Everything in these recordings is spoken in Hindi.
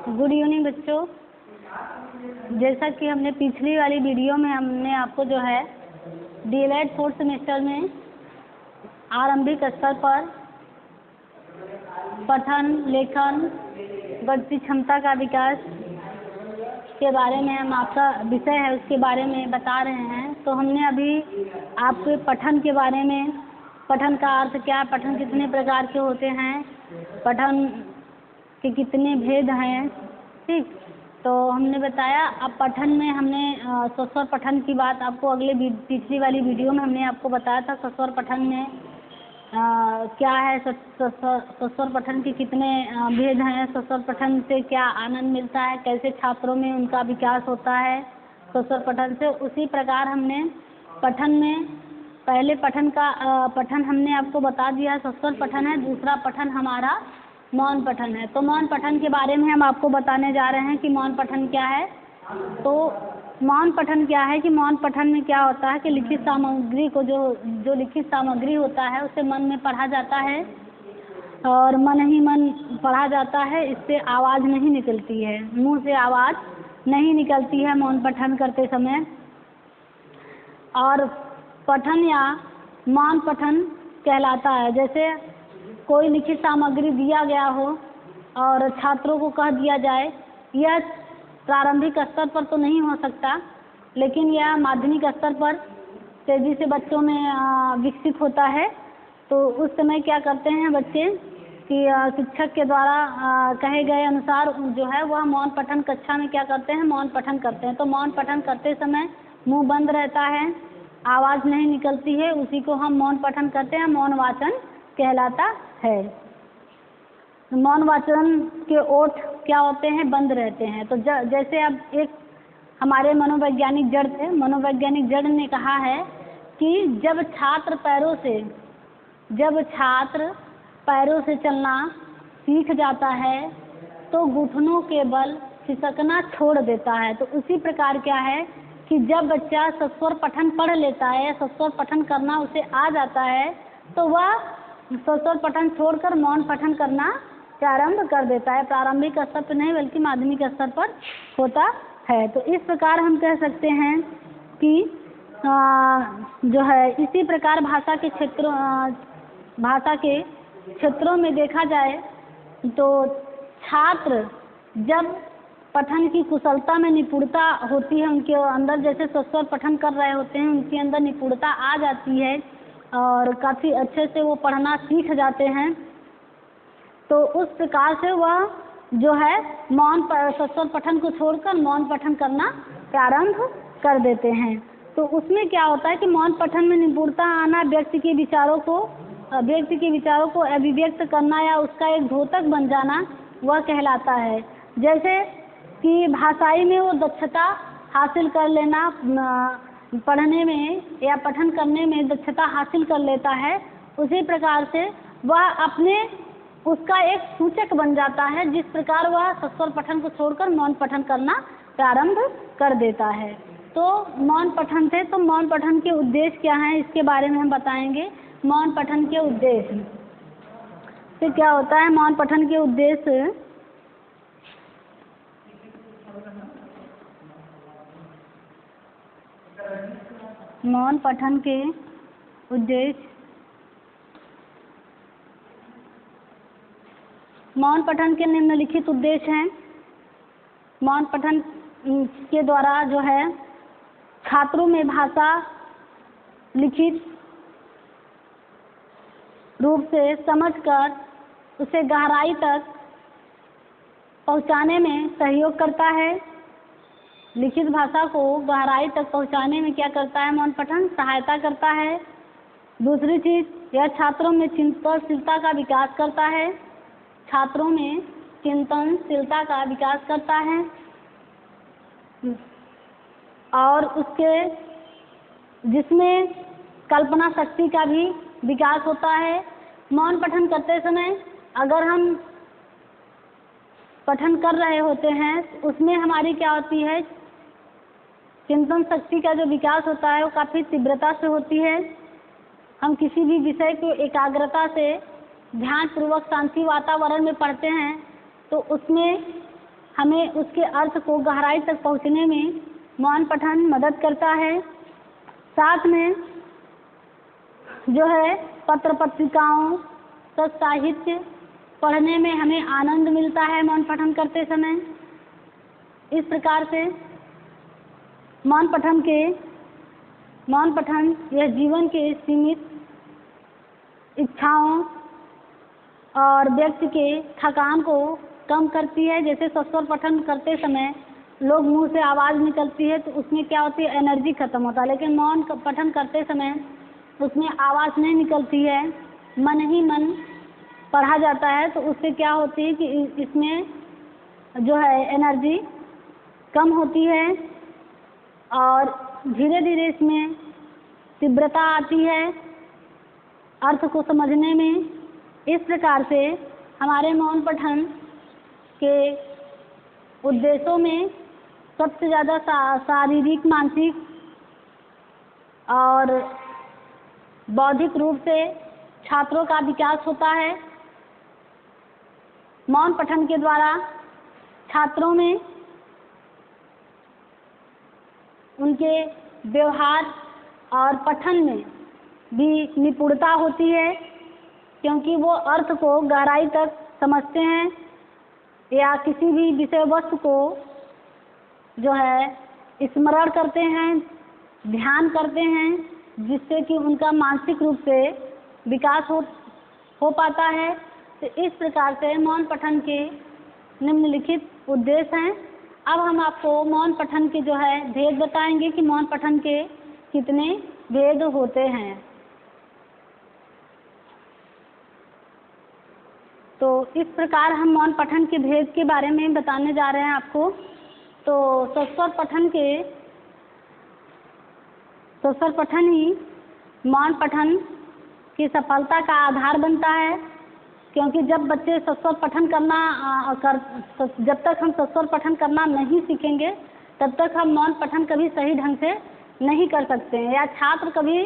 गुड इवनिंग बच्चों। जैसा कि हमने पिछली वाली वीडियो में हमने आपको जो है डीएलएड 4th सेमेस्टर में आरंभिक स्तर पर पठन लेखन बढ़ती क्षमता का विकास के बारे में हम आपका विषय है उसके बारे में बता रहे हैं। तो हमने अभी आपके पठन के बारे में, पठन का अर्थ क्या, पठन कितने प्रकार के होते हैं, पठन के कितने भेद हैं, ठीक। तो हमने बताया। अब पठन में हमने स्वस्वर पठन की बात आपको पिछली वाली वीडियो में हमने आपको बताया था। स्वस्वर पठन में क्या है, स्वस्वर पठन के कितने भेद हैं, स्वस्वर पठन से क्या आनंद मिलता है, कैसे छात्रों में उनका विकास होता है स्वस्वर पठन से। उसी प्रकार हमने पठन में पहले पठन हमने आपको बता दिया है, स्वस्वर पठन है। दूसरा पठन हमारा मौन पठन है। तो मौन पठन के बारे में हम आपको बताने जा रहे हैं कि मौन पठन क्या है। तो मौन पठन क्या है कि मौन पठन में क्या होता है कि लिखित सामग्री को जो लिखित सामग्री होता है उसे मन में पढ़ा जाता है और मन ही मन पढ़ा जाता है। इससे आवाज़ नहीं निकलती है, मुंह से आवाज़ नहीं निकलती है मौन पठन करते समय। और पठन या मौन पठन कहलाता है जैसे कोई लिखित सामग्री दिया गया हो और छात्रों को कह दिया जाए। यह प्रारंभिक स्तर पर तो नहीं हो सकता, लेकिन यह माध्यमिक स्तर पर तेज़ी से बच्चों में विकसित होता है। तो उस समय क्या करते हैं बच्चे कि शिक्षक के द्वारा कहे गए अनुसार जो है वह मौन पठन कक्षा में क्या करते हैं, मौन पठन करते हैं। तो मौन पठन करते समय मुंह बंद रहता है, आवाज़ नहीं निकलती है, उसी को हम मौन पठन करते हैं, मौन वाचन कहलाता है। मौन वाचन के ओठ क्या होते हैं, बंद रहते हैं। तो जैसे अब एक हमारे मनोवैज्ञानिक जड़ थे, मनोवैज्ञानिक जड़ ने कहा है कि जब छात्र पैरों से चलना सीख जाता है तो घुटनों के बल खिसकना छोड़ देता है। तो उसी प्रकार क्या है कि जब बच्चा स्वस्वर पठन पढ़ लेता है, स्वस्वर पठन करना उसे आ जाता है, तो वह स्वस्वर पठन छोड़कर मौन पठन करना प्रारंभ कर देता है। प्रारंभिक स्तर पर नहीं बल्कि माध्यमिक स्तर पर होता है। तो इस प्रकार हम कह सकते हैं कि जो है इसी प्रकार भाषा के क्षेत्रों में देखा जाए तो छात्र जब पठन की कुशलता में निपुणता होती है उनके अंदर, जैसे स्वस्वर पठन कर रहे होते हैं उनके अंदर निपुणता आ जाती है और काफ़ी अच्छे से वो पढ़ना सीख जाते हैं। तो उस प्रकार से वह जो है स्वस्वर पठन को छोड़कर मौन पठन करना प्रारंभ कर देते हैं। तो उसमें क्या होता है कि मौन पठन में निपुणता आना व्यक्ति के विचारों को अभिव्यक्त करना या उसका एक द्योतक बन जाना वह कहलाता है। जैसे कि भाषाई में वो दक्षता हासिल कर लेना, पढ़ने में या पठन करने में दक्षता हासिल कर लेता है, उसी प्रकार से वह उसका एक सूचक बन जाता है जिस प्रकार वह स्वस्वर पठन को छोड़कर मौन पठन करना प्रारंभ कर देता है। तो मौन पठन थे। तो मौन पठन के उद्देश्य क्या हैं इसके बारे में हम बताएंगे। मौन पठन के उद्देश्य से क्या होता है, मौन पठन के उद्देश्य मौन पठन के उद्देश्य मौन पठन के निम्नलिखित उद्देश्य हैं। मौन पठन के द्वारा जो है छात्रों में भाषा लिखित रूप से समझकर उसे गहराई तक पहुंचाने में सहयोग करता है। लिखित भाषा को गहराई तक पहुंचाने में क्या करता है, मौन पठन सहायता करता है। दूसरी चीज़, यह छात्रों में चिंतनशीलता का विकास करता है। छात्रों में चिंतनशीलता का विकास करता है और जिसमें कल्पना शक्ति का भी विकास होता है। मौन पठन करते समय अगर हम पठन कर रहे होते हैं उसमें हमारी क्या होती है, चिंतन शक्ति का जो विकास होता है वो काफ़ी तीव्रता से होती है। हम किसी भी विषय को एकाग्रता से ध्यानपूर्वक शांति वातावरण में पढ़ते हैं तो उसमें हमें उसके अर्थ को गहराई तक पहुँचने में मौन पठन मदद करता है। साथ में जो है पत्र पत्रिकाओं का साहित्य पढ़ने में हमें आनंद मिलता है मौन पठन करते समय। इस प्रकार से मौन पठन यह जीवन के सीमित इच्छाओं और व्यक्ति के थकान को कम करती है। जैसे सस्वर पठन करते समय लोग मुंह से आवाज़ निकलती है तो उसमें क्या होती है, एनर्जी खत्म होता है। लेकिन मौन पठन करते समय उसमें आवाज़ नहीं निकलती है, मन ही मन पढ़ा जाता है, तो उससे क्या होती है कि इसमें जो है एनर्जी कम होती है और धीरे धीरे इसमें तीव्रता आती है अर्थ को समझने में। इस प्रकार से हमारे मौन पठन के उद्देश्यों में सबसे ज़्यादा शारीरिक, मानसिक और बौद्धिक रूप से छात्रों का विकास होता है। मौन पठन के द्वारा छात्रों में उनके व्यवहार और पठन में भी निपुणता होती है, क्योंकि वो अर्थ को गहराई तक समझते हैं या किसी भी विषय वस्तु को जो है स्मरण करते हैं, ध्यान करते हैं, जिससे कि उनका मानसिक रूप से विकास हो पाता है। तो इस प्रकार से मौन पठन के निम्नलिखित उद्देश्य हैं। अब हम आपको मौन पठन के जो है भेद बताएंगे कि मौन पठन के कितने भेद होते हैं। तो इस प्रकार हम मौन पठन के भेद के बारे में बताने जा रहे हैं आपको। तो सस्वर पठन ही मौन पठन की सफलता का आधार बनता है, क्योंकि जब बच्चे सस्वर पठन जब तक हम सस्वर पठन करना नहीं सीखेंगे तब तक हम मौन पठन कभी सही ढंग से नहीं कर सकते हैं, या छात्र कभी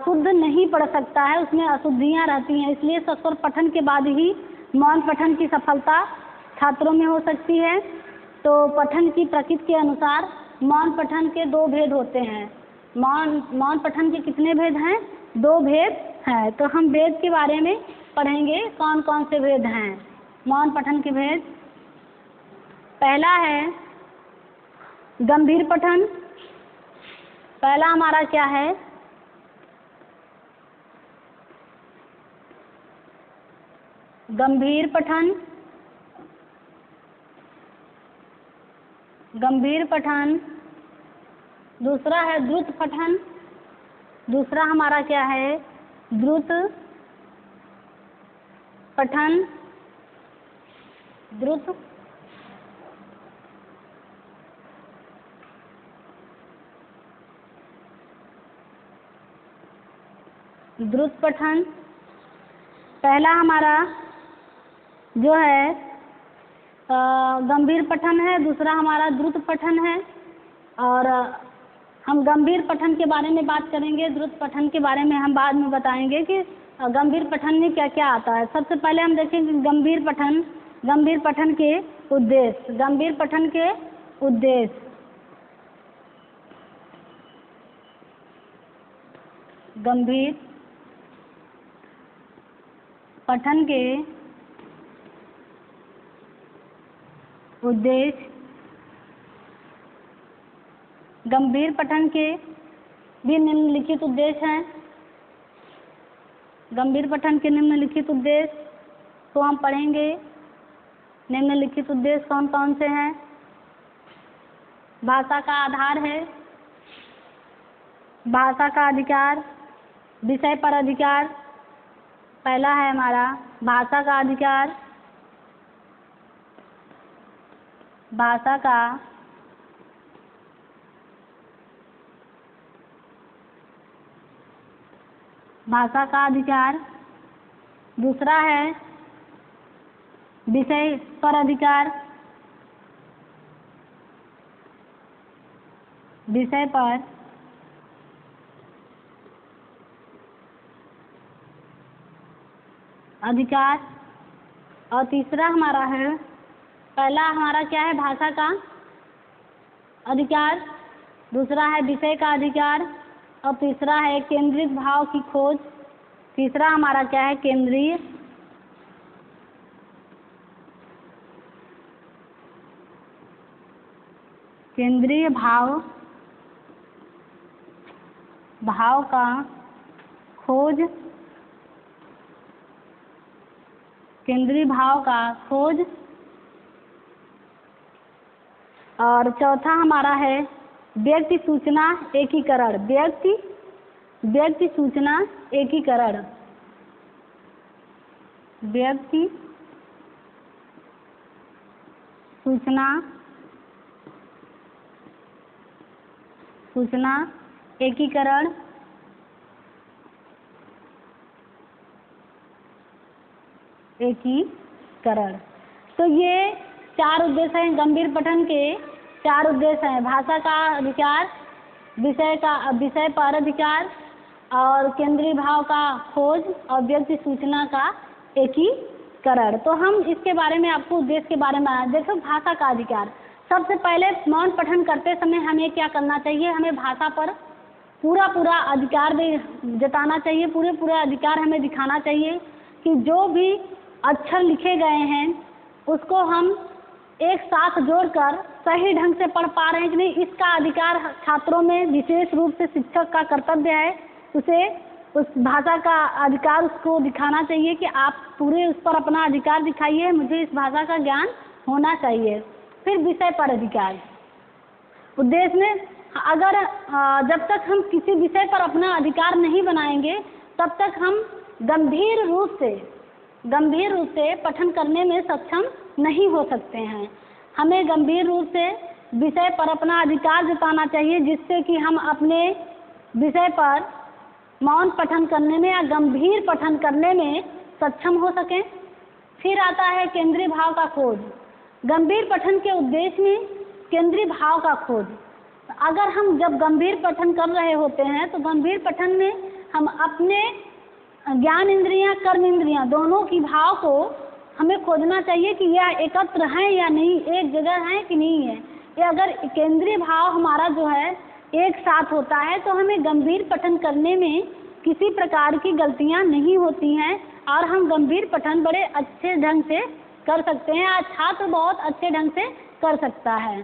शुद्ध नहीं पढ़ सकता है, उसमें अशुद्धियाँ रहती हैं। इसलिए सस्वर पठन के बाद ही मौन पठन की सफलता छात्रों में हो सकती है। तो पठन की प्रकृति के अनुसार मौन पठन के दो भेद होते हैं। मौन पठन के कितने भेद हैं? दो भेद हैं। तो हम भेद के बारे में पढ़ेंगे, कौन कौन से भेद हैं मौन पठन के भेद। पहला है गंभीर पठन। पहला हमारा क्या है? गंभीर पठन। गंभीर पठन। दूसरा है द्रुत पठन। दूसरा हमारा क्या है? द्रुत पठन। द्रुत पठन। पहला हमारा जो है गंभीर पठन है, दूसरा हमारा द्रुत पठन है। और हम गंभीर पठन के बारे में बात करेंगे, द्रुत पठन के बारे में हम बाद में बताएंगे कि गंभीर पठन में क्या क्या आता है। सबसे पहले हम देखेंगे गंभीर पठन के उद्देश्य। गंभीर पठन के उद्देश्य। गंभीर पठन के उद्देश्य। गंभीर पठन के भी निम्नलिखित उद्देश्य हैं। गंभीर पठन के निम्नलिखित उद्देश्य को हम पढ़ेंगे। निम्नलिखित उद्देश्य कौन कौन से हैं? भाषा का आधार है, भाषा का अधिकार, विषय पर अधिकार। पहला है हमारा भाषा का अधिकार। भाषा का अधिकार। दूसरा है विषय पर अधिकार। विषय पर अधिकार। और तीसरा हमारा है पहला हमारा क्या है, भाषा का अधिकार, दूसरा है विषय का अधिकार और तीसरा है केंद्रित भाव की खोज। तीसरा हमारा क्या है, केंद्रीय भाव का खोज, केंद्रीय भाव का खोज। और चौथा हमारा है व्यक्ति सूचना एकीकरण, व्यक्ति सूचना एकीकरण, व्यक्ति सूचना एकीकरण। तो ये 4 उद्देश्य हैं गंभीर पठन के। 4 उद्देश्य हैं, भाषा का अधिकार, विषय पर अधिकार और केंद्रीय भाव का खोज और व्यक्ति सूचना का एकीकरण। तो हम इसके बारे में आपको उद्देश्य के बारे में देखो। भाषा का अधिकार, सबसे पहले मौन पठन करते समय हमें क्या करना चाहिए, हमें भाषा पर पूरा अधिकार जताना चाहिए, पूरे अधिकार हमें दिखाना चाहिए कि जो भी अक्षर लिखे गए हैं उसको हम एक साथ जोड़कर सही ढंग से पढ़ पा रहे हैं कि नहीं, इसका अधिकार छात्रों में विशेष रूप से शिक्षक का कर्तव्य है, उसे उस भाषा का अधिकार उसको दिखाना चाहिए कि आप पूरे उस पर अपना अधिकार दिखाइए, मुझे इस भाषा का ज्ञान होना चाहिए। फिर विषय पर अधिकार, उद्देश्य में अगर जब तक हम किसी विषय पर अपना अधिकार नहीं बनाएंगे तब तक हम गंभीर रूप से पठन करने में सक्षम नहीं हो सकते हैं। हमें गंभीर रूप से विषय पर अपना अधिकार जताना चाहिए जिससे कि हम अपने विषय पर मौन पठन करने में या गंभीर पठन करने में सक्षम हो सकें। फिर आता है केंद्रीय भाव का खोज, गंभीर पठन के उद्देश्य में केंद्रीय भाव का खोज। अगर हम जब गंभीर पठन कर रहे होते हैं तो गंभीर पठन में हम अपने ज्ञान इंद्रियां, कर्म इंद्रियां दोनों की भाव को हमें खोजना चाहिए कि यह एकत्र हैं या नहीं, एक जगह है कि नहीं है। ये अगर केंद्रीय भाव हमारा जो है एक साथ होता है तो हमें गंभीर पठन करने में किसी प्रकार की गलतियां नहीं होती हैं और हम गंभीर पठन बड़े अच्छे ढंग से कर सकते हैं, छात्र बहुत अच्छे ढंग से कर सकता है।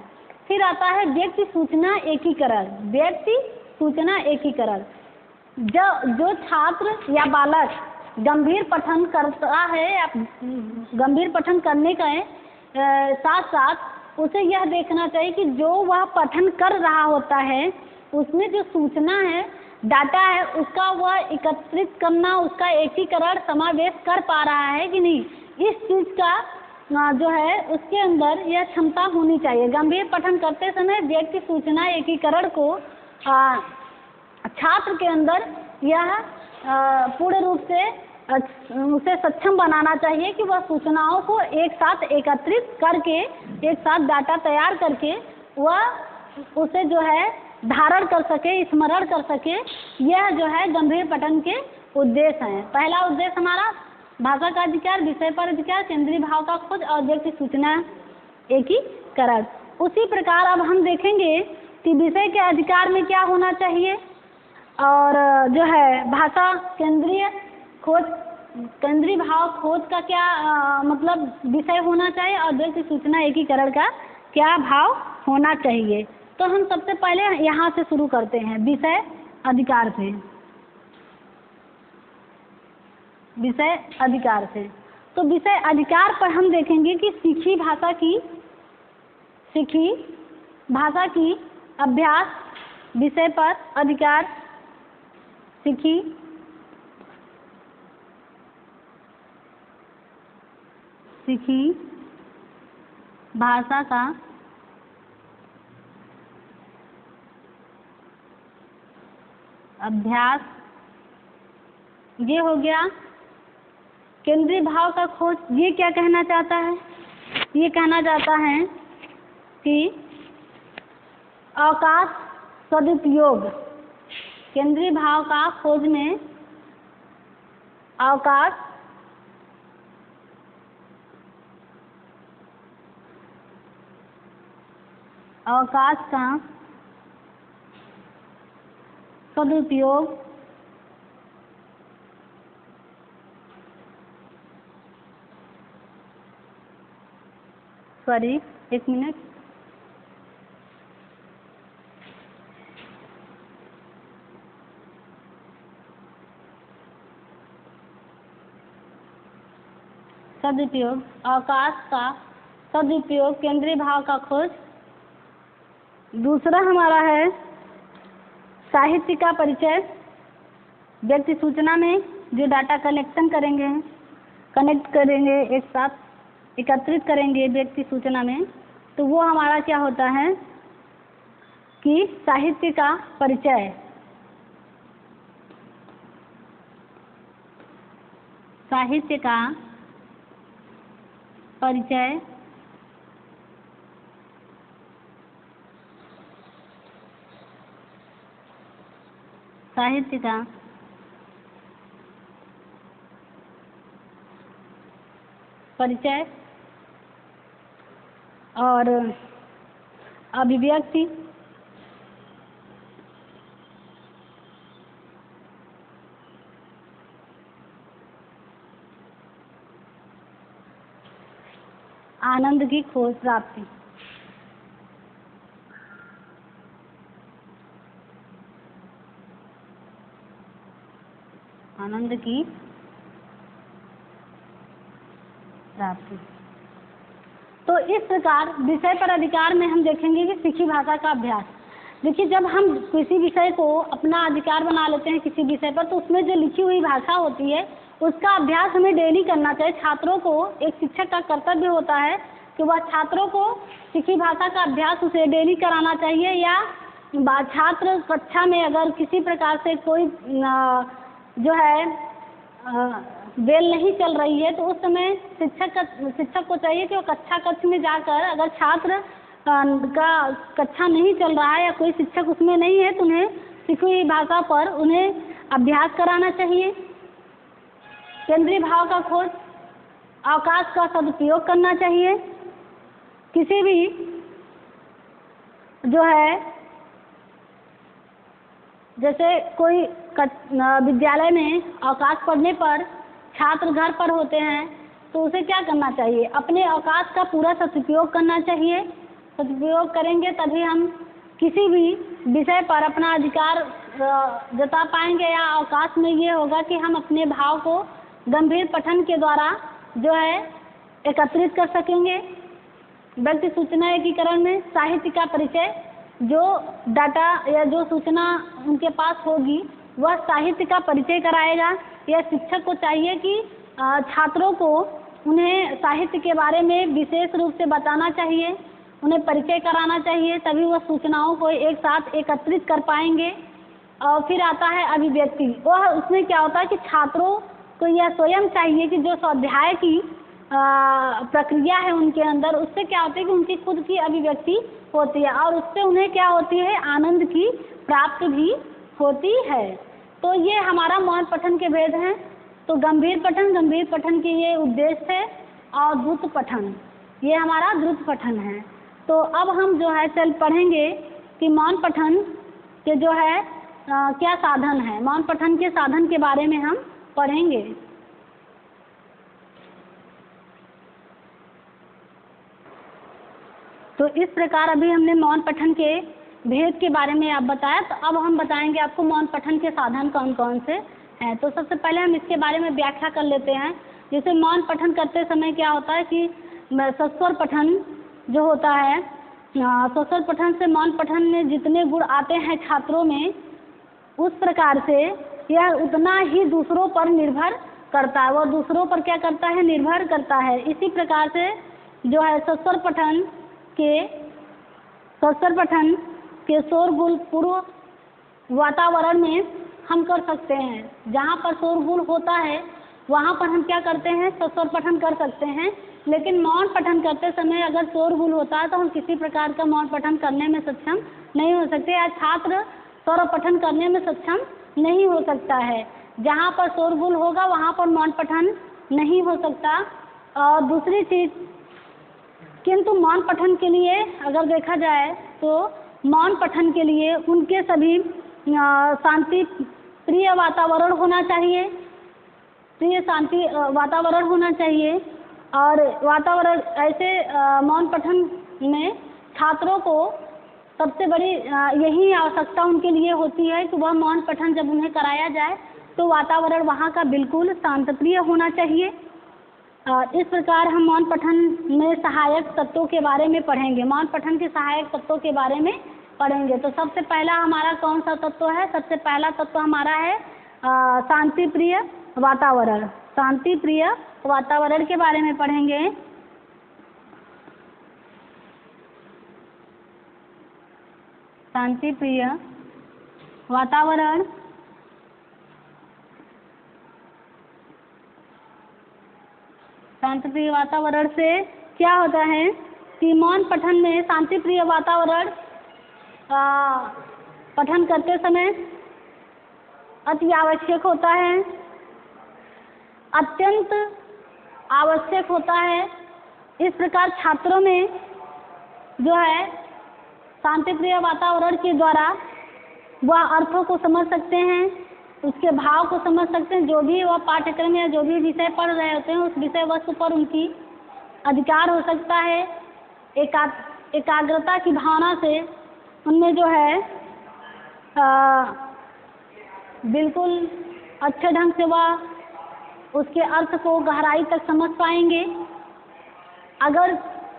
फिर आता है व्यक्ति सूचना एकीकरण। जो छात्र या बालक गंभीर पठन करता है या गंभीर पठन करने के साथ साथ उसे यह देखना चाहिए कि जो वह पठन कर रहा होता है उसमें जो सूचना है, डाटा है, उसका वह एकत्रित करना, उसका एकीकरण समावेश कर पा रहा है कि नहीं, इस चीज़ का जो है उसके अंदर यह क्षमता होनी चाहिए। गंभीर पठन करते समय व्यक्ति सूचना एकीकरण को छात्र के अंदर यह पूर्ण रूप से उसे सक्षम बनाना चाहिए कि वह सूचनाओं को एक साथ एकत्रित करके, एक साथ डाटा तैयार करके वह उसे जो है धारण कर सके, स्मरण कर सके। यह जो है गंभीर पठन के उद्देश्य हैं। पहला उद्देश्य हमारा भाषा का अधिकार, विषय पर अधिकार, केंद्रीय भाव का खोज और व्यक्ति सूचना एकीकरण। उसी प्रकार अब हम देखेंगे कि विषय के अधिकार में क्या होना चाहिए और जो है भाषा केंद्रीय भाव खोज का क्या मतलब विषय होना चाहिए और व्यक्ति सूचना एकीकरण का क्या भाव होना चाहिए। तो हम सबसे पहले यहाँ से शुरू करते हैं विषय अधिकार से। तो विषय अधिकार पर हम देखेंगे कि सीखी भाषा की अभ्यास, विषय पर अधिकार, सीखी भाषा का अभ्यास, ये हो गया। केंद्रीय भाव का खोज, ये क्या कहना चाहता है, ये कहना चाहता है कि अवकाश सदुपयोग, केंद्रीय भाव का खोज में अवकाश अवकाश का सदुपयोग एक मिनट। सदुपयोग, अवकाश का सदुपयोग, केंद्रीय भाव का खोज। दूसरा हमारा है साहित्य का परिचय। व्यक्ति सूचना में जो डाटा कनेक्ट करेंगे, एक साथ एकत्रित करेंगे व्यक्ति सूचना में, तो वो हमारा क्या होता है कि साहित्य का परिचय। साहित्य का परिचय साहित्य का परिचय और अभिव्यक्ति। आनंद की खोज प्राप्ति। आनंद की प्राप्ति। तो इस प्रकार विषय पर अधिकार में हम देखेंगे कि सीखी भाषा का अभ्यास। देखिए, जब हम किसी विषय को अपना अधिकार बना लेते हैं किसी विषय पर, तो उसमें जो लिखी हुई भाषा होती है उसका अभ्यास हमें डेली करना चाहिए। छात्रों को, एक शिक्षक का कर्तव्य होता है कि वह छात्रों को सीखी भाषा का अभ्यास उसे डेली कराना चाहिए। या छात्र कक्षा में अगर किसी प्रकार से कोई जो है बेल नहीं चल रही है, तो उस समय शिक्षक को चाहिए कि वो कक्ष में जाकर, अगर छात्र का कक्षा नहीं चल रहा है या कोई शिक्षक उसमें नहीं है, तो उन्हें सीखी हुई भाषा पर उन्हें अभ्यास कराना चाहिए। केंद्रीय भाव का खोज, अवकाश का सदुपयोग करना चाहिए। किसी भी जो है, जैसे कोई विद्यालय में अवकाश पढ़ने पर छात्र घर पर होते हैं, तो उसे क्या करना चाहिए? अपने अवकाश का पूरा सदुपयोग करना चाहिए। सदुपयोग करेंगे तभी हम किसी भी विषय पर अपना अधिकार जता पाएंगे, या अवकाश में ये होगा कि हम अपने भाव को गंभीर पठन के द्वारा जो है एकत्रित कर सकेंगे। व्यक्ति सूचना एकीकरण में साहित्य का परिचय, जो डाटा या जो सूचना उनके पास होगी वह साहित्य का परिचय कराएगा। या शिक्षक को चाहिए कि छात्रों को उन्हें साहित्य के बारे में विशेष रूप से बताना चाहिए, उन्हें परिचय कराना चाहिए, तभी वह सूचनाओं को एक साथ एकत्रित कर पाएंगे। और फिर आता है अभिव्यक्ति। वह उसमें क्या होता है कि छात्रों को यह स्वयं चाहिए कि जो स्वाध्याय की प्रक्रिया है उनके अंदर, उससे क्या होता है कि उनकी खुद की अभिव्यक्ति होती है और उससे उन्हें क्या होती है, आनंद की प्राप्ति भी होती है। तो ये हमारा मौन पठन के भेद हैं। तो गंभीर पठन की ये उद्देश्य है, और द्रुत पठन ये हमारा द्रुत पठन है। तो अब हम जो है चल पढ़ेंगे कि मौन पठन के जो है क्या साधन है। मौन पठन के साधन के बारे में हम पढ़ेंगे। तो इस प्रकार अभी हमने मौन पठन के भेद के बारे में आप बताया, तो अब हम बताएंगे आपको मौन पठन के साधन कौन कौन से हैं। तो सबसे पहले हम इसके बारे में व्याख्या कर लेते हैं। जैसे मौन पठन करते समय क्या होता है कि सस्वर पठन जो होता है, सस्वर पठन से मौन पठन में जितने गुण आते हैं छात्रों में, उस प्रकार से यह उतना ही दूसरों पर निर्भर करता है। वह दूसरों पर क्या करता है, निर्भर करता है। इसी प्रकार से जो है सस्वर पठन के शोरगुल पूर्व वातावरण में हम कर सकते हैं। जहाँ पर शोरगुल होता है वहाँ पर हम क्या करते हैं, सस्वर पठन कर सकते हैं। लेकिन मौन पठन करते समय अगर शोरगुल होता है तो हम किसी प्रकार का मौन पठन करने में सक्षम नहीं हो सकते, या छात्र स्वर पठन करने में सक्षम नहीं हो सकता है। जहाँ पर शोरगुल होगा वहाँ पर मौन पठन नहीं हो सकता। और दूसरी चीज़, किंतु मौन पठन के लिए अगर देखा जाए तो मौन पठन के लिए उनके सभी शांति प्रिय वातावरण होना चाहिए, प्रिय शांति वातावरण होना चाहिए। और वातावरण ऐसे मौन पठन में छात्रों को सबसे बड़ी यही आवश्यकता उनके लिए होती है कि वह मौन पठन जब उन्हें कराया जाए तो वातावरण वहाँ का बिल्कुल शांतप्रिय होना चाहिए। इस प्रकार हम मौन पठन में सहायक तत्वों के बारे में पढ़ेंगे, मौन पठन के सहायक तत्वों के बारे में पढ़ेंगे। तो सबसे पहला हमारा कौन सा तत्व है? सबसे पहला तत्व हमारा है शांतिप्रिय वातावरण। शांतिप्रिय वातावरण के बारे में पढ़ेंगे। शांतिप्रिय वातावरण शांतिप्रिय वातावरण से क्या होता है कि मौन पठन में शांतिप्रिय वातावरण पठन करते समय अति आवश्यक होता है, अत्यंत आवश्यक होता है। इस प्रकार छात्रों में जो है शांतिप्रिय वातावरण के द्वारा वह अर्थों को समझ सकते हैं, उसके भाव को समझ सकते हैं। जो भी वह पाठ्यक्रम या जो भी विषय पढ़ रहे होते हैं उस विषय वस्तु पर उनकी अधिकार हो सकता है। एकाग्रता की भावना से उनमें जो है बिल्कुल अच्छे ढंग से वह उसके अर्थ को गहराई तक समझ पाएंगे। अगर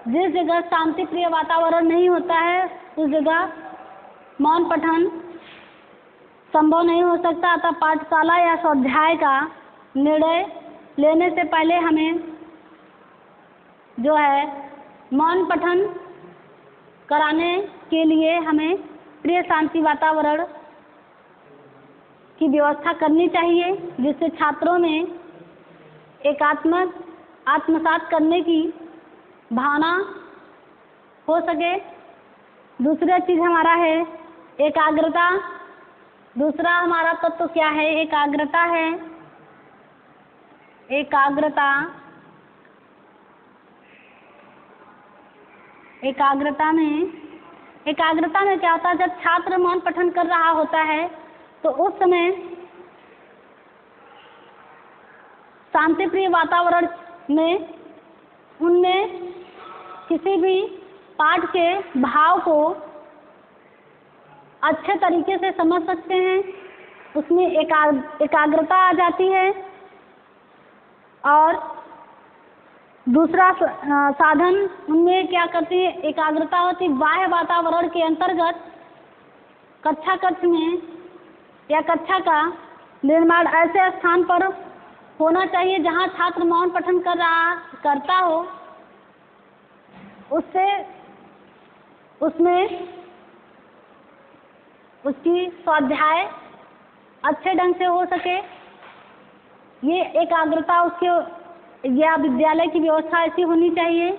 जिस जगह शांतिप्रिय वातावरण नहीं होता है उस जगह मौन पठन संभव नहीं हो सकता। अतः पाठशाला या स्वाध्याय का निर्णय लेने से पहले हमें जो है मौन पठन कराने के लिए हमें प्रिय शांति वातावरण की व्यवस्था करनी चाहिए, जिससे छात्रों में एकात्मक आत्मसात करने की भावना हो सके। दूसरा चीज़ हमारा है एकाग्रता। दूसरा हमारा तत्व क्या है? एकाग्रता है। एकाग्रता में क्या होता है? जब छात्र मौन पठन कर रहा होता है तो उस समय शांतिप्रिय वातावरण में उनमें किसी भी पाठ के भाव को अच्छे तरीके से समझ सकते हैं, उसमें एकाग्रता आ जाती है। और दूसरा साधन उनमें क्या करती है? एकाग्रता होती बाह्य वातावरण के अंतर्गत कक्षा कक्ष में या कक्षा का निर्माण ऐसे स्थान पर होना चाहिए जहां छात्र मौन पठन करता हो, उससे उसमें उसकी स्वाध्याय अच्छे ढंग से हो सके। ये एकाग्रता उसके या विद्यालय की व्यवस्था ऐसी होनी चाहिए।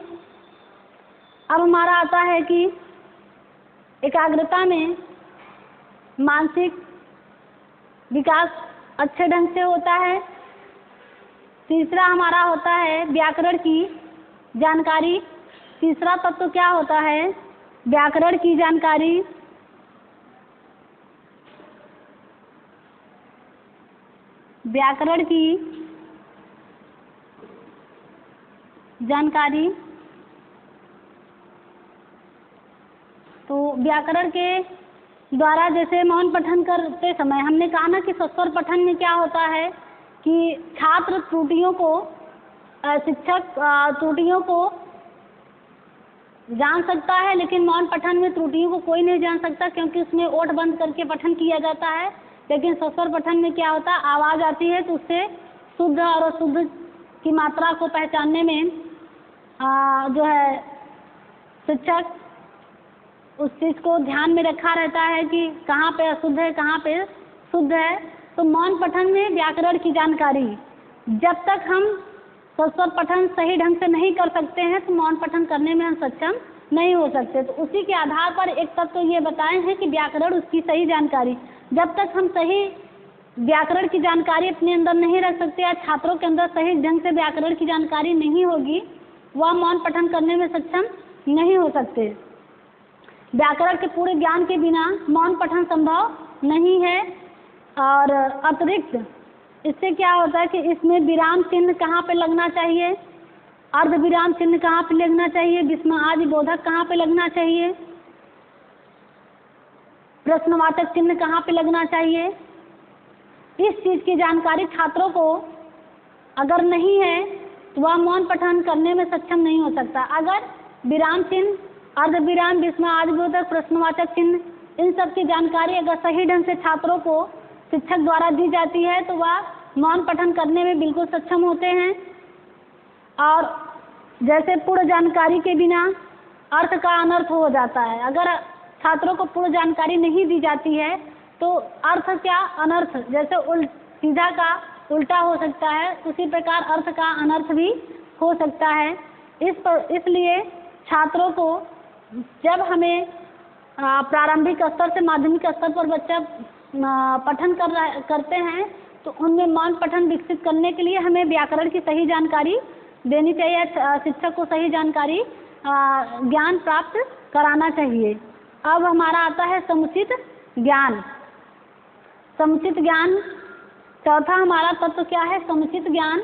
अब हमारा आता है कि एकाग्रता में मानसिक विकास अच्छे ढंग से होता है। तीसरा हमारा होता है व्याकरण की जानकारी। तीसरा तत्व क्या होता है? व्याकरण की जानकारी। व्याकरण की जानकारी। तो व्याकरण के द्वारा जैसे मौन पठन करते समय हमने कहा ना कि सस्वर पठन में क्या होता है कि छात्र त्रुटियों को शिक्षक त्रुटियों को जान सकता है, लेकिन मौन पठन में त्रुटियों को कोई नहीं जान सकता क्योंकि उसमें ओठ बंद करके पठन किया जाता है। लेकिन सस्वर पठन में क्या होता है? आवाज़ आती है तो उससे शुद्ध और अशुद्ध की मात्रा को पहचानने में जो है शिक्षक उस चीज़ को ध्यान में रखा रहता है कि कहाँ पे अशुद्ध है कहाँ पे शुद्ध है। तो मौन पठन में व्याकरण की जानकारी, जब तक हम सस्वर पठन सही ढंग से नहीं कर सकते हैं तो मौन पठन करने में हम सक्षम नहीं हो सकते। तो उसी के आधार पर एक तत्व तो ये बताए हैं कि व्याकरण उसकी सही जानकारी। जब तक हम सही व्याकरण की जानकारी अपने अंदर नहीं रख सकते या छात्रों के अंदर सही ढंग से व्याकरण की जानकारी नहीं होगी, वह मौन पठन करने में सक्षम नहीं हो सकते। व्याकरण के पूरे ज्ञान के बिना मौन पठन संभव नहीं है। और अतिरिक्त इससे क्या होता है कि इसमें विराम चिन्ह कहाँ पे लगना चाहिए, अर्ध विराम चिन्ह कहाँ पे लगना चाहिए, विस्मयादि बोधक कहाँ पे लगना चाहिए, प्रश्नवाचक चिन्ह कहाँ पे लगना चाहिए, इस चीज़ की जानकारी छात्रों को अगर नहीं है तो वह मौन पठन करने में सक्षम नहीं हो सकता। अगर विराम चिन्ह, अर्ध विराम, विस्मयादि बोधक, प्रश्नवाचक चिन्ह, इन सब की जानकारी अगर सही ढंग से छात्रों को शिक्षक द्वारा दी जाती है तो वह मौन पठन करने में बिल्कुल सक्षम होते हैं। और जैसे पूर्ण जानकारी के बिना अर्थ का अनर्थ हो जाता है, अगर छात्रों को पूर्ण जानकारी नहीं दी जाती है तो अर्थ क्या अनर्थ, जैसे सीधा का उल्टा हो सकता है, उसी प्रकार अर्थ का अनर्थ भी हो सकता है। इसलिए छात्रों को जब हमें प्रारंभिक स्तर से माध्यमिक स्तर पर बच्चा पठन करते हैं तो उनमें मौन पठन विकसित करने के लिए हमें व्याकरण की सही जानकारी देनी चाहिए, शिक्षक को सही जानकारी ज्ञान प्राप्त कराना चाहिए। अब हमारा आता है समुचित ज्ञान। समुचित ज्ञान, चौथा हमारा तत्व क्या है? समुचित ज्ञान।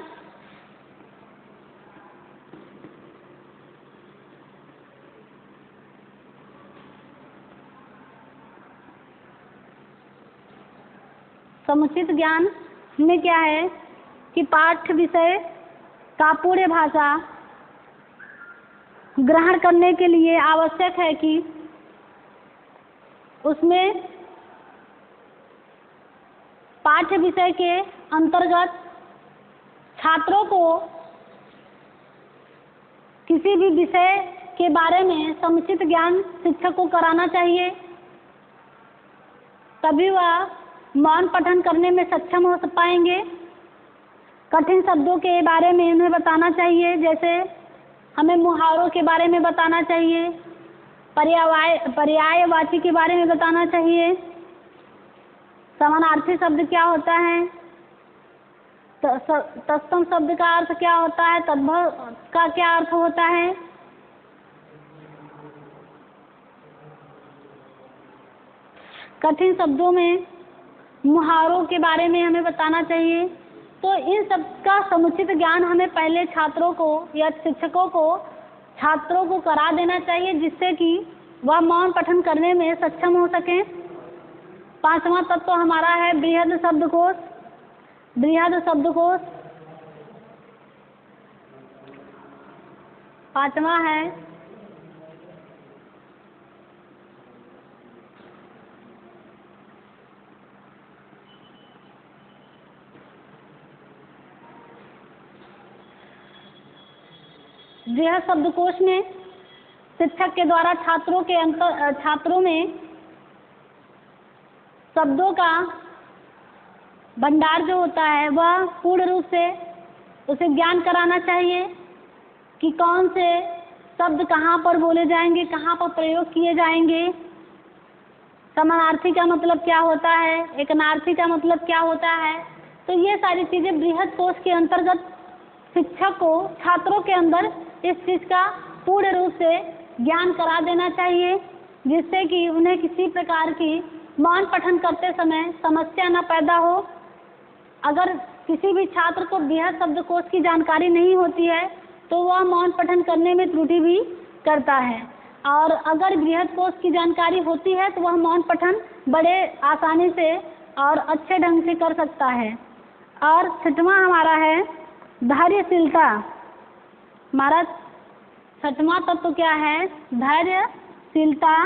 समुचित ज्ञान में क्या है कि पाठ्य विषय का पूर्ण भाषा ग्रहण करने के लिए आवश्यक है कि उसमें पाठ्य विषय के अंतर्गत छात्रों को किसी भी विषय के बारे में समुचित ज्ञान शिक्षक को कराना चाहिए, तभी वह मौन पठन करने में सक्षम हो पाएंगे। कठिन शब्दों के बारे में उन्हें बताना चाहिए, जैसे हमें मुहावरों के बारे में बताना चाहिए, पर्यायवाची के बारे में बताना चाहिए, समानार्थी शब्द क्या होता है, तत्सम शब्द का अर्थ क्या होता है, तद्भव का क्या अर्थ होता है। कठिन शब्दों में मुहावरों के बारे में हमें बताना चाहिए। तो इन सब का समुचित ज्ञान हमें पहले छात्रों को या शिक्षकों को छात्रों को करा देना चाहिए, जिससे कि वह मौन पठन करने में सक्षम हो सकें। पांचवा तत्व हमारा है बृहद शब्दकोश। बृहद शब्दकोश पांचवा है बृहद शब्दकोश में शिक्षक के द्वारा छात्रों में शब्दों का भंडार जो होता है वह पूर्ण रूप से उसे ज्ञान कराना चाहिए कि कौन से शब्द कहाँ पर बोले जाएंगे, कहाँ पर प्रयोग किए जाएंगे, समानार्थी का मतलब क्या होता है, एकनार्थी का मतलब क्या होता है। तो ये सारी चीज़ें बृहद कोश के अंतर्गत शिक्षक को छात्रों के अंदर इस चीज़ का पूर्ण रूप से ज्ञान करा देना चाहिए, जिससे कि उन्हें किसी प्रकार की मौन पठन करते समय समस्या न पैदा हो। अगर किसी भी छात्र को बृहद शब्दकोश की जानकारी नहीं होती है तो वह मौन पठन करने में त्रुटि भी करता है, और अगर बृहद कोश की जानकारी होती है तो वह मौन पठन बड़े आसानी से और अच्छे ढंग से कर सकता है। और छठवां हमारा है धैर्यशीलता। हमारा छठवां तत्व क्या है? धैर्यशीलता।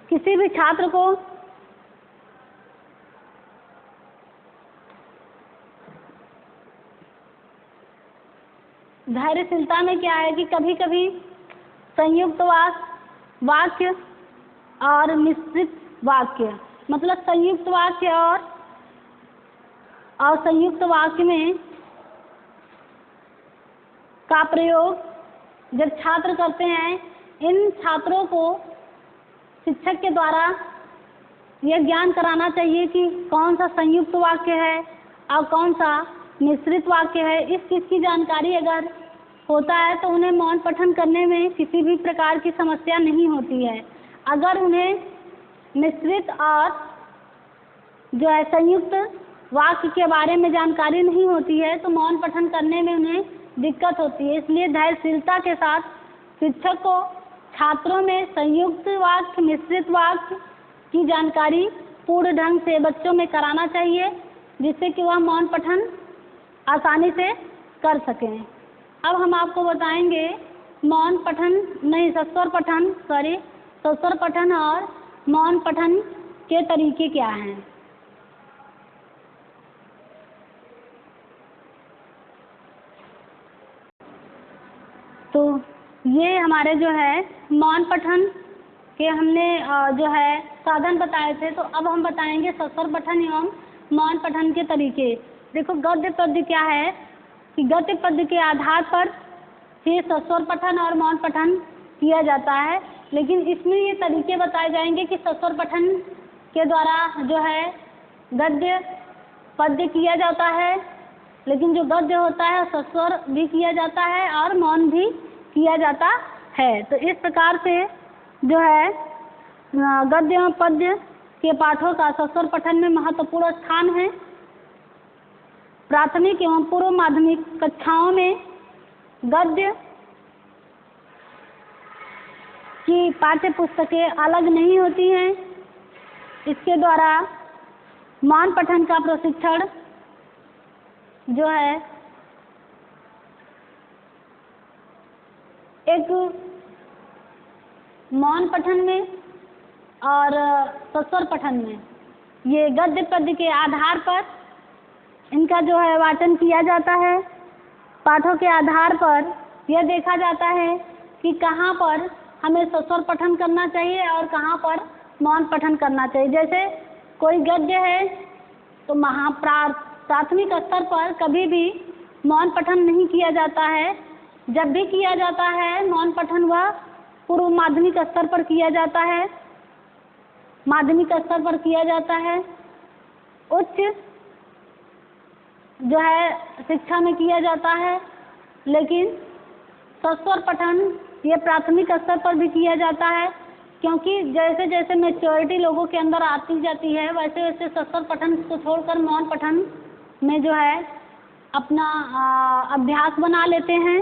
किसी भी छात्र को धैर्यशीलता में क्या है कि कभी कभी संयुक्त वाक्य और मिश्रित वाक्य, मतलब संयुक्त वाक्य और संयुक्त वाक्य में का प्रयोग जब छात्र करते हैं, इन छात्रों को शिक्षक के द्वारा यह ज्ञान कराना चाहिए कि कौन सा संयुक्त वाक्य है और कौन सा मिश्रित वाक्य है। इस चीज़ की जानकारी अगर होता है तो उन्हें मौन पठन करने में किसी भी प्रकार की समस्या नहीं होती है। अगर उन्हें मिश्रित और जो है संयुक्त वाक्य के बारे में जानकारी नहीं होती है तो मौन पठन करने में उन्हें दिक्कत होती है। इसलिए धैर्यशीलता के साथ शिक्षक को छात्रों में संयुक्त वाक्य, मिश्रित वाक्य की जानकारी पूर्ण ढंग से बच्चों में कराना चाहिए, जिससे कि वह मौन पठन आसानी से कर सकें। अब हम आपको बताएंगे मौन पठन नहीं सस्वर पठन सस्वर पठन और मौन पठन के तरीके क्या हैं। तो ये हमारे जो है मौन पठन के हमने जो है साधन बताए थे। तो अब हम बताएंगे सस्वर पठन एवं मौन पठन के तरीके। देखो गद्य पद्य क्या है कि गद्य पद्य के आधार पर ही सस्वर पठन और मौन पठन किया जाता है, लेकिन इसमें ये तरीके बताए जाएंगे कि सस्वर पठन के द्वारा जो है गद्य पद्य किया जाता है, लेकिन जो गद्य होता है सस्वर भी किया जाता है और मौन भी किया जाता है। तो इस प्रकार से जो है गद्य एवं पद्य के पाठों का सस्वर पठन में महत्वपूर्ण स्थान है। प्राथमिक एवं पूर्व माध्यमिक कक्षाओं में गद्य की पाठ्य पुस्तकें अलग नहीं होती हैं। इसके द्वारा मौन पठन का प्रशिक्षण जो है एक मौन पठन में और सस्वर पठन में ये गद्य पद्य के आधार पर इनका जो है वाचन किया जाता है। पाठों के आधार पर यह देखा जाता है कि कहाँ पर हमें सस्वर पठन करना चाहिए और कहाँ पर मौन पठन करना चाहिए। जैसे कोई गद्य है तो प्राथमिक स्तर पर कभी भी मौन पठन नहीं किया जाता है। जब भी किया जाता है मौन पठन वह पूर्व माध्यमिक स्तर पर किया जाता है, माध्यमिक स्तर पर किया जाता है, उच्च जो है शिक्षा में किया जाता है। लेकिन सस्वर पठन ये प्राथमिक स्तर पर भी किया जाता है, क्योंकि जैसे जैसे मैच्योरिटी लोगों के अंदर आती जाती है वैसे वैसे सस्वर पठन को छोड़कर मौन पठन में जो है अपना अभ्यास बना लेते हैं।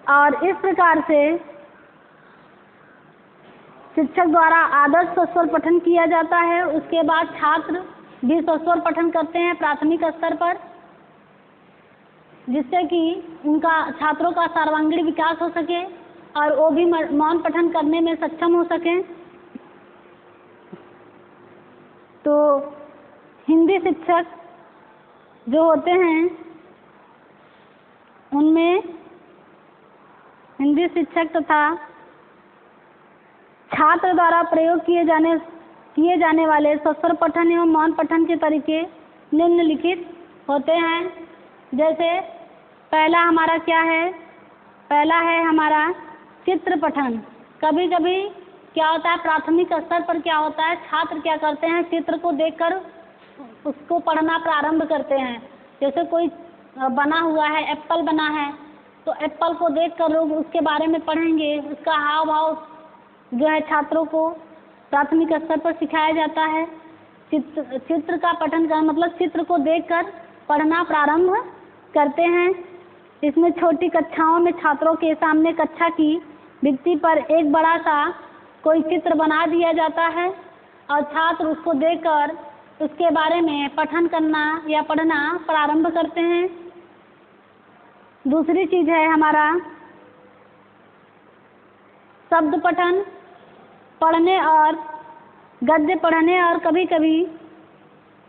और इस प्रकार से शिक्षक द्वारा आदर्श सस्वर पठन किया जाता है। उसके बाद छात्र भी सस्वर पठन करते हैं प्राथमिक स्तर पर, जिससे कि उनका छात्रों का सर्वांगीण विकास हो सके और वो भी मौन पठन करने में सक्षम हो सकें। तो हिंदी शिक्षक जो होते हैं उनमें हिंदी शिक्षक तथा छात्र द्वारा प्रयोग किए जाने वाले सस्वर पठन एवं मौन पठन के तरीके निम्नलिखित होते हैं। जैसे पहला हमारा क्या है, पहला है हमारा चित्र पठन। कभी कभी क्या होता है प्राथमिक स्तर पर क्या होता है छात्र क्या करते हैं चित्र को देखकर उसको पढ़ना प्रारंभ करते हैं। जैसे कोई बना हुआ है, एप्पल बना है तो एप्पल को देखकर लोग उसके बारे में पढ़ेंगे। उसका हाव भाव जो है छात्रों को प्राथमिक स्तर पर सिखाया जाता है। चित्र का पठन का मतलब चित्र को देखकर पढ़ना प्रारंभ करते हैं। इसमें छोटी कक्षाओं में छात्रों के सामने कक्षा की भित्ति पर एक बड़ा सा कोई चित्र बना दिया जाता है और छात्र उसको देखकर उसके बारे में पठन करना या पढ़ना प्रारंभ करते हैं। दूसरी चीज़ है हमारा शब्द पठन, पढ़ने और गद्य पढ़ने और कभी कभी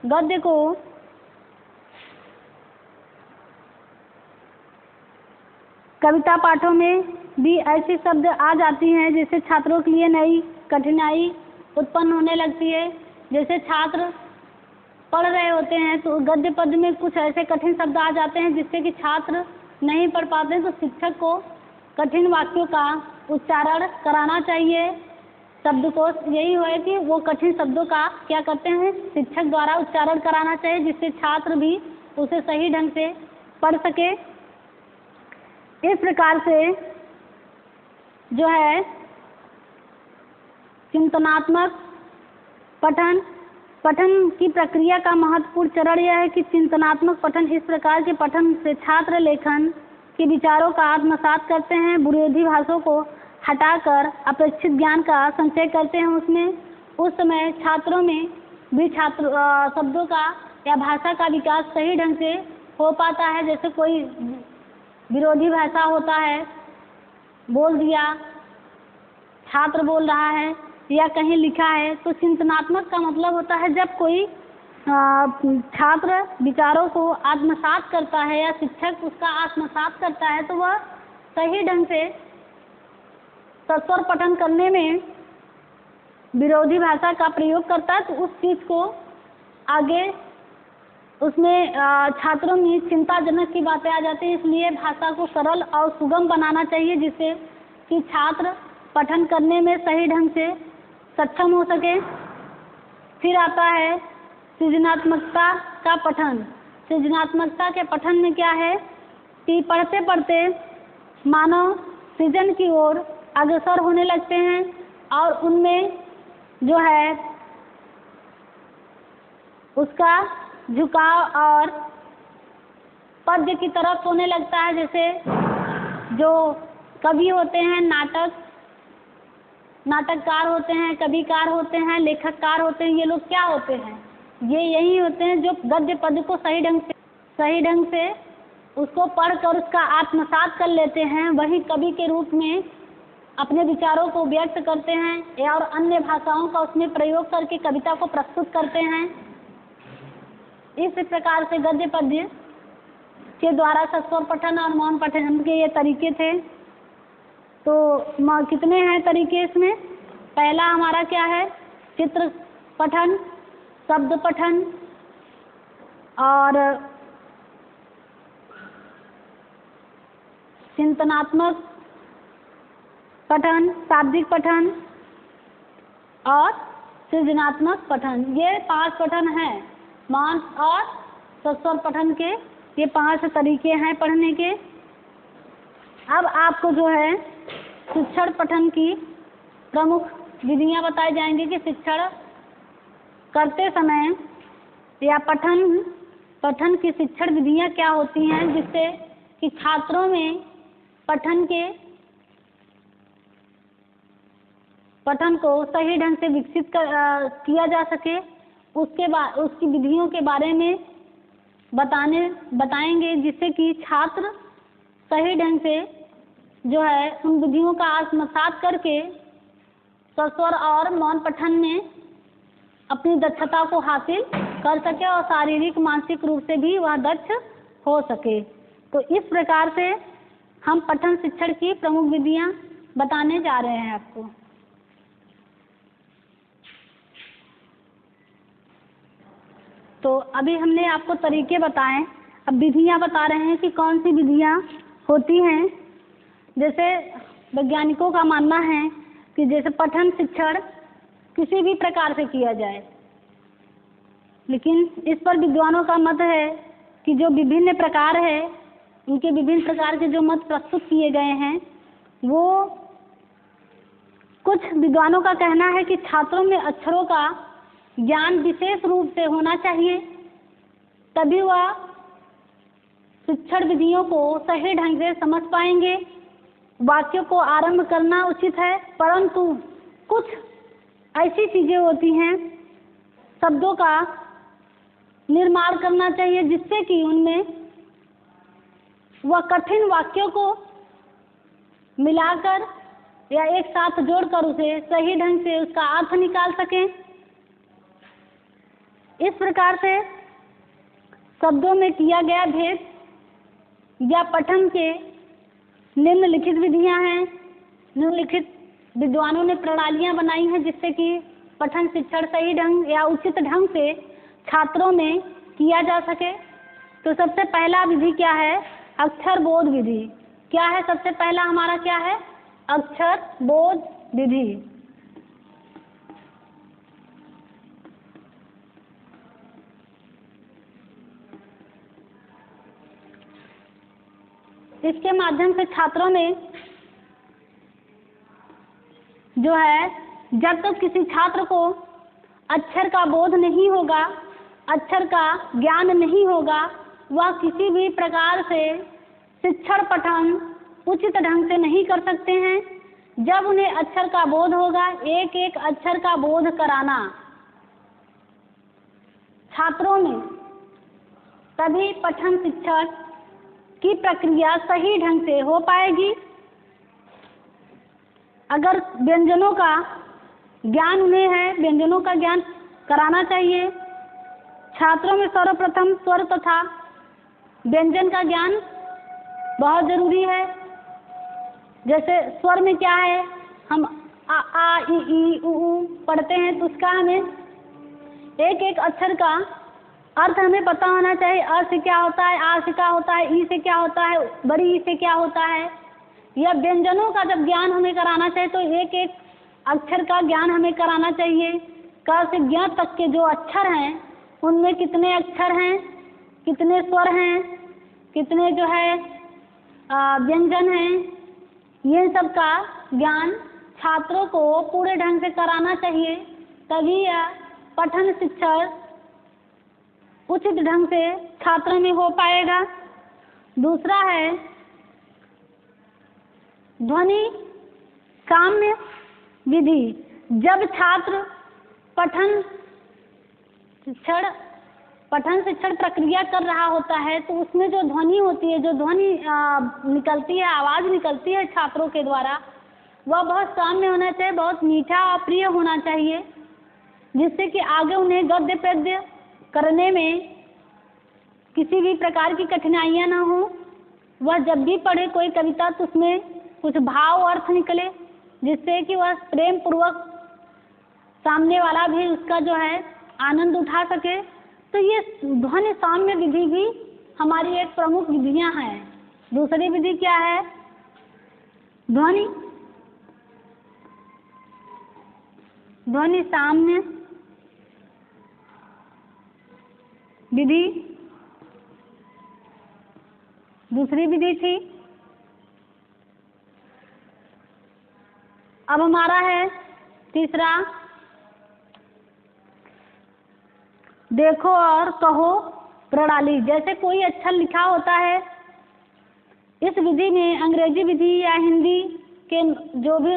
गद्य को कविता पाठों में भी ऐसे शब्द आ जाती हैं जिससे छात्रों के लिए नई कठिनाई उत्पन्न होने लगती है। जैसे छात्र पढ़ रहे होते हैं तो गद्य पद्य में कुछ ऐसे कठिन शब्द आ जाते हैं जिससे कि छात्र नहीं पढ़ पाते, तो शिक्षक को कठिन वाक्यों का उच्चारण कराना चाहिए शब्दकोश यही है कि वो कठिन शब्दों का क्या करते हैं, शिक्षक द्वारा उच्चारण कराना चाहिए, जिससे छात्र भी उसे सही ढंग से पढ़ सके। इस प्रकार से जो है चिंतनात्मक पठन, पठन की प्रक्रिया का महत्वपूर्ण चरण यह है कि चिंतनात्मक पठन इस प्रकार के पठन से छात्र लेखन के विचारों का आत्मसात करते हैं, विरोधाभासों को हटाकर अपेक्षित ज्ञान का संचय करते हैं। उसमें उस समय छात्रों में भी शब्दों का या भाषा का विकास सही ढंग से हो पाता है। जैसे कोई विरोधी भाषा होता है, बोल दिया, छात्र बोल रहा है या कहीं लिखा है, तो चिंतनात्मक का मतलब होता है जब कोई छात्र विचारों को आत्मसात करता है या शिक्षक उसका आत्मसात करता है, तो वह सही ढंग से सस्वर पठन करने में विरोधी भाषा का प्रयोग करता है, तो उस चीज को आगे उसमें छात्रों में चिंताजनक की बातें आ जाती हैं। इसलिए भाषा को सरल और सुगम बनाना चाहिए, जिससे कि छात्र पठन करने में सही ढंग से सक्षम हो सके। फिर आता है सृजनात्मकता का पठन। सृजनात्मकता के पठन में क्या है कि पढ़ते पढ़ते मानव सृजन की ओर अग्रसर होने लगते हैं और उनमें जो है उसका झुकाव और पद्य की तरफ होने लगता है। जैसे जो कवि होते हैं, नाटककार होते हैं, कविकार होते हैं, लेखककार होते हैं, ये लोग क्या होते हैं, ये यही होते हैं जो गद्य पद्य को सही ढंग से उसको पढ़कर उसका आत्मसात कर लेते हैं। वही कवि के रूप में अपने विचारों को व्यक्त करते हैं और अन्य भाषाओं का उसमें प्रयोग करके कविता को प्रस्तुत करते हैं। इस प्रकार से गद्य पद्य के द्वारा सस्वर पठन और मौन पठन के ये तरीके थे। तो कितने हैं तरीके इसमें? पहला हमारा क्या है, चित्र पठन, शब्द पठन और चिंतनात्मक पठन, शाब्दिक पठन और सृजनात्मक पठन। ये 5 पठन हैं। मौन और सस्वर पठन के ये 5 तरीके हैं पढ़ने के। अब आपको जो है शिक्षण पठन की प्रमुख विधियां बताई जाएंगी कि शिक्षण करते समय या पठन की शिक्षण विधियां क्या होती हैं, जिससे कि छात्रों में पठन को सही ढंग से विकसित किया जा सके। उसके बाद उसकी विधियों के बारे में बताएंगे, जिससे कि छात्र सही ढंग से जो है उन विधियों का आत्मसात करके सस्वर और मौन पठन में अपनी दक्षता को हासिल कर सके और शारीरिक मानसिक रूप से भी वह दक्ष हो सके। तो इस प्रकार से हम पठन शिक्षण की प्रमुख विधियां बताने जा रहे हैं आपको। तो अभी हमने आपको तरीके बताए, अब विधियां बता रहे हैं कि कौन सी विधियां होती हैं। जैसे वैज्ञानिकों का मानना है कि जैसे पठन शिक्षण किसी भी प्रकार से किया जाए, लेकिन इस पर विद्वानों का मत है कि जो विभिन्न प्रकार है, उनके विभिन्न प्रकार के जो मत प्रस्तुत किए गए हैं, वो कुछ विद्वानों का कहना है कि छात्रों में अक्षरों का ज्ञान विशेष रूप से होना चाहिए, तभी वह शिक्षण विधियों को सही ढंग से समझ पाएंगे। वाक्यों को आरंभ करना उचित है, परंतु कुछ ऐसी चीजें होती हैं, शब्दों का निर्माण करना चाहिए जिससे कि उनमें वह कठिन वाक्यों को मिलाकर या एक साथ जोड़कर उसे सही ढंग से उसका अर्थ निकाल सकें। इस प्रकार से शब्दों में किया गया भेद या पठन के निम्नलिखित विधियां हैं। निम्नलिखित विद्वानों ने प्रणालियां बनाई हैं जिससे कि पठन शिक्षण सही ढंग या उचित ढंग से छात्रों में किया जा सके। तो सबसे पहला विधि क्या है? अक्षर बोध विधि। क्या है? सबसे पहला हमारा क्या है? अक्षर बोध विधि। इसके माध्यम से छात्रों में जो है, जब तक किसी छात्र को अक्षर का बोध नहीं होगा, अक्षर का ज्ञान नहीं होगा, वह किसी भी प्रकार से शिक्षण पठन उचित ढंग से नहीं कर सकते हैं। जब उन्हें अक्षर का बोध होगा, एक एक अक्षर का बोध कराना छात्रों में, तभी पठन शिक्षण की प्रक्रिया सही ढंग से हो पाएगी। अगर व्यंजनों का ज्ञान उन्हें है, व्यंजनों का ज्ञान कराना चाहिए। छात्रों में सर्वप्रथम स्वर तथा व्यंजन का ज्ञान बहुत जरूरी है। जैसे स्वर में क्या है, हम आ आ इ ई उ ऊ पढ़ते हैं, तो उसका हमें एक एक अक्षर का अर्थ हमें पता होना चाहिए। अ से क्या होता है, आ से क्या होता है, ई से क्या होता है, बड़ी ई से क्या होता है। यह व्यंजनों का जब ज्ञान हमें कराना चाहिए तो एक एक अक्षर का ज्ञान हमें कराना चाहिए। क से ज्ञ तक के जो अक्षर हैं, उनमें कितने अक्षर हैं, कितने स्वर हैं, कितने जो है व्यंजन हैं, ये सब का ज्ञान छात्रों को पूरे ढंग से कराना चाहिए। तभी यह पठन शिक्षण उचित ढंग से छात्रों में हो पाएगा। दूसरा है ध्वनि साम्य विधि। जब छात्र पठन शिक्षण प्रक्रिया कर रहा होता है, तो उसमें जो ध्वनि होती है, जो ध्वनि निकलती है, आवाज़ निकलती है छात्रों के द्वारा, वह बहुत साम्य होना चाहिए, बहुत मीठा और प्रिय होना चाहिए, जिससे कि आगे उन्हें गद्य पद्य करने में किसी भी प्रकार की कठिनाइयाँ ना हो। वह जब भी पढ़े कोई कविता तो उसमें कुछ भाव अर्थ निकले, जिससे कि वह प्रेम पूर्वक सामने वाला भी उसका जो है आनंद उठा सके। तो ये ध्वनि साम्य विधि भी हमारी एक प्रमुख विधियां हैं। दूसरी विधि क्या है, ध्वनि साम्य विधि दूसरी विधि थी। अब हमारा है तीसरा, देखो और कहो प्रणाली। जैसे कोई अक्षर लिखा होता है, इस विधि में अंग्रेजी विधि या हिंदी के जो भी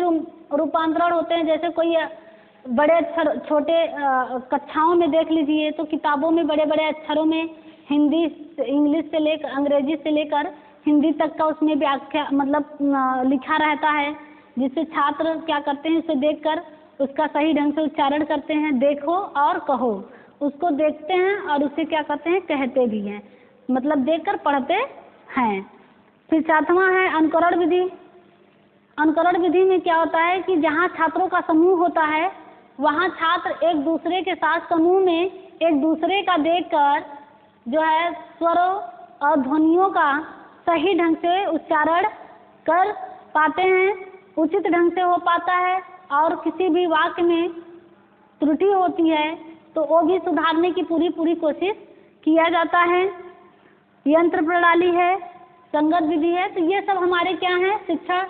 रूपांतरण होते हैं, जैसे कोई बड़े अक्षर छोटे कक्षाओं में देख लीजिए, तो किताबों में बड़े बड़े अक्षरों में हिंदी इंग्लिश से लेकर अंग्रेजी से लेकर हिंदी तक का उसमें व्याख्या मतलब लिखा रहता है, जिससे छात्र क्या करते हैं, उसे देखकर उसका सही ढंग से उच्चारण करते हैं। देखो और कहो, उसको देखते हैं और उसे क्या करते हैं, कहते भी हैं, मतलब देखकर पढ़ते हैं। फिर चौथवां है अनुकरण विधि। अनुकरण विधि में क्या होता है कि जहाँ छात्रों का समूह होता है, वहाँ छात्र एक दूसरे के साथ समूह में एक दूसरे का देखकर जो है स्वरों और ध्वनियों का सही ढंग से उच्चारण कर पाते हैं, उचित ढंग से हो पाता है। और किसी भी वाक्य में त्रुटि होती है तो वो भी सुधारने की पूरी कोशिश किया जाता है। यंत्र प्रणाली है, संगत विधि है। तो ये सब हमारे क्या हैं, शिक्षण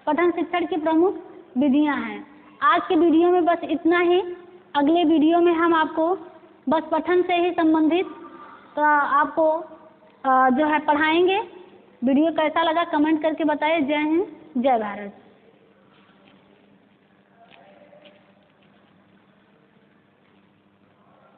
पठन शिक्षण की प्रमुख विधियां हैं। आज के वीडियो में बस इतना ही। अगले वीडियो में हम आपको बस पठन से ही संबंधित आपको जो है पढ़ाएंगे। वीडियो कैसा लगा कमेंट करके बताइए। जय हिंद, जय भारत।